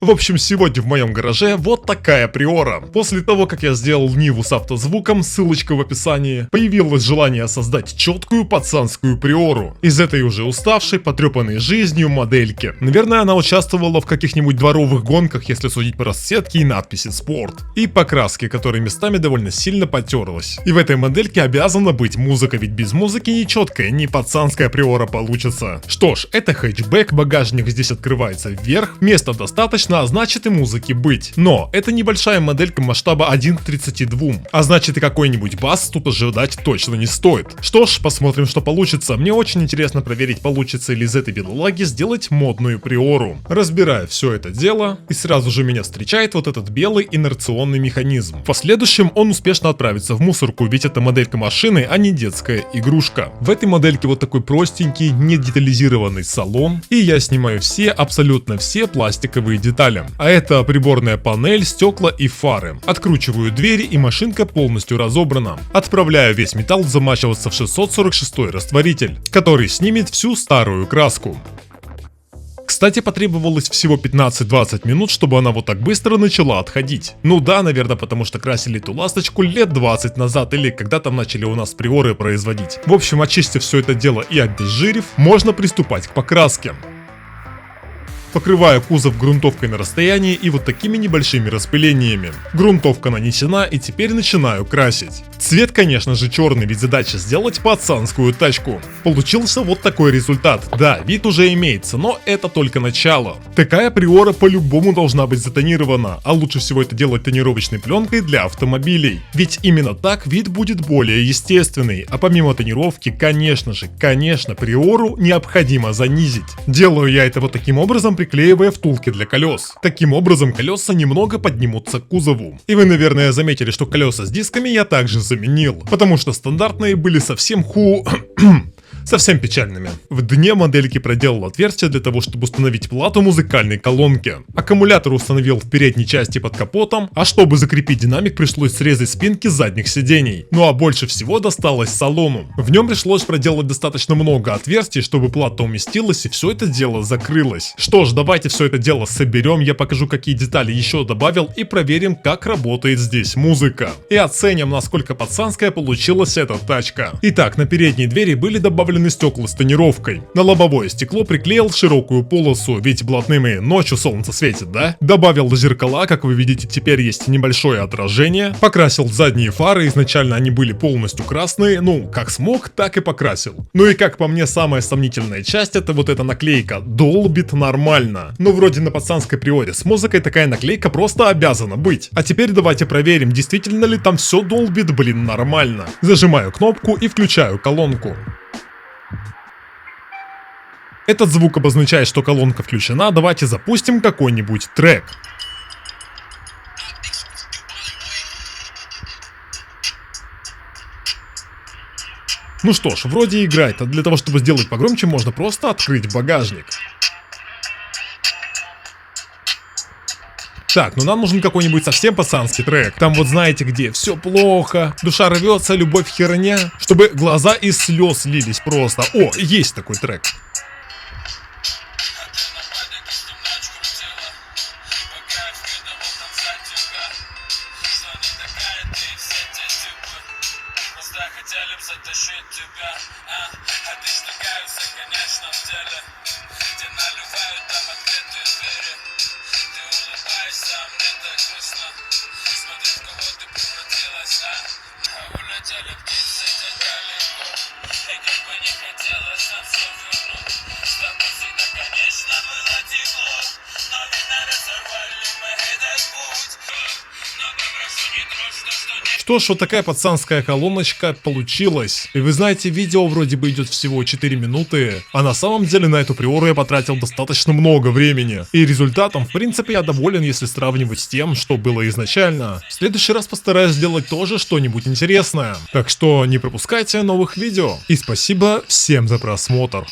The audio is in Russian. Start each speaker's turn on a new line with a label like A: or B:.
A: В общем, сегодня в моем гараже вот такая приора. После того, как я сделал Ниву с автозвуком, ссылочка в описании, появилось желание создать четкую пацанскую приору. Из этой уже уставшей, потрепанной жизнью модельки. Наверное, она участвовала в каких-нибудь дворовых гонках, если судить по расцветке и надписи «Спорт». И покраске, которая местами довольно сильно потерлась. И в этой модельке обязана быть музыка, ведь без музыки ни четкая, ни пацанская приора получится. Что ж, это хэтчбэк, багажник здесь открывается вверх, места достаточно, а значит и музыки быть. Но это небольшая моделька масштаба 1 к 32, а значит и какой-нибудь бас тут ожидать точно не стоит. Что ж, посмотрим, что получится. Мне очень интересно проверить, получится ли из этой бедолаги сделать модную приору. Разбираю все это дело, и сразу же меня встречает вот этот белый инерционный механизм. В последующем он успешно отправится в мусорку, ведь это моделька машины, а не детская игрушка. В этой модельке вот такой простенький, не детализированный салон, и я снимаю все, абсолютно все пластиковые детали. А это приборная панель, стекла и фары. Откручиваю двери, и машинка полностью разобрана. Отправляю весь металл замачиваться в 646 растворитель, который снимет всю старую краску. Кстати, потребовалось всего 15-20 минут, чтобы она вот так быстро начала отходить. Ну да, наверное, потому что красили эту ласточку лет 20 назад, или когда там начали у нас приоры производить. В общем, очистив все это дело и обезжирив, можно приступать к покраске. Покрываю кузов грунтовкой на расстоянии и вот такими небольшими распылениями. Грунтовка нанесена, и теперь начинаю красить. Цвет, конечно же, черный, ведь задача сделать пацанскую тачку. Получился вот такой результат. Да, вид уже имеется, но это только начало. Такая приора по-любому должна быть затонирована, а лучше всего это делать тонировочной пленкой для автомобилей. Ведь именно так вид будет более естественный. А помимо тонировки, конечно, приору необходимо занизить. Делаю я это вот таким образом, приклеивая втулки для колес. Таким образом, колеса немного поднимутся к кузову. И вы, наверное, заметили, что колеса с дисками я также заменил, потому что стандартные были совсем совсем печальными. В дне модельки проделал отверстие для того, чтобы установить плату музыкальной колонки. Аккумулятор установил в передней части под капотом, а чтобы закрепить динамик, пришлось срезать спинки задних сидений. Ну а больше всего досталось салону. В нем пришлось проделать достаточно много отверстий, чтобы плата уместилась и все это дело закрылось. Что ж, давайте все это дело соберем, я покажу, какие детали еще добавил, и проверим, как работает здесь музыка. И оценим, насколько пацанская получилась эта тачка. Итак, на передней двери были добавлены стекла с тонировкой. На лобовое стекло приклеил широкую полосу, ведь блатными ночью солнце светит, да? Добавил зеркала, как вы видите, теперь есть небольшое отражение. Покрасил задние фары, изначально они были полностью красные, ну, как смог, так и покрасил. Ну и как по мне, самая сомнительная часть — это вот эта наклейка «Долбит нормально». Ну, вроде на пацанской приоре с музыкой такая наклейка просто обязана быть. А теперь давайте проверим, действительно ли там все долбит, блин, нормально. Зажимаю кнопку и включаю колонку. Этот звук обозначает, что колонка включена. Давайте запустим какой-нибудь трек. Ну что ж, вроде играет, а для того, чтобы сделать погромче, можно просто открыть багажник. Так, ну нам нужен какой-нибудь совсем пацанский трек. Там вот знаете где, все плохо, душа рвется, любовь херня. Чтобы глаза из слез лились просто. О, есть такой трек.
B: Хотели б затащить тебя, а ты штыкаются, конечно, в деле. Где наливают там открытые двери. Ты улыбаешься, а мне так грустно. Смотри, в кого ты превратилась, улетели птицы так далеко. И как бы не хотелось нам все вернуть. С тобой всегда, конечно, было тепло. Но видно, разорвали мы этот путь. Но попрошу не трожь то, что не...
A: Что ж, вот такая пацанская колоночка получилась. И вы знаете, видео вроде бы идет всего 4 минуты, а на самом деле на эту приору я потратил достаточно много времени. И результатом, в принципе, я доволен, если сравнивать с тем, что было изначально. В следующий раз постараюсь сделать тоже что-нибудь интересное. Так что не пропускайте новых видео. И спасибо всем за просмотр.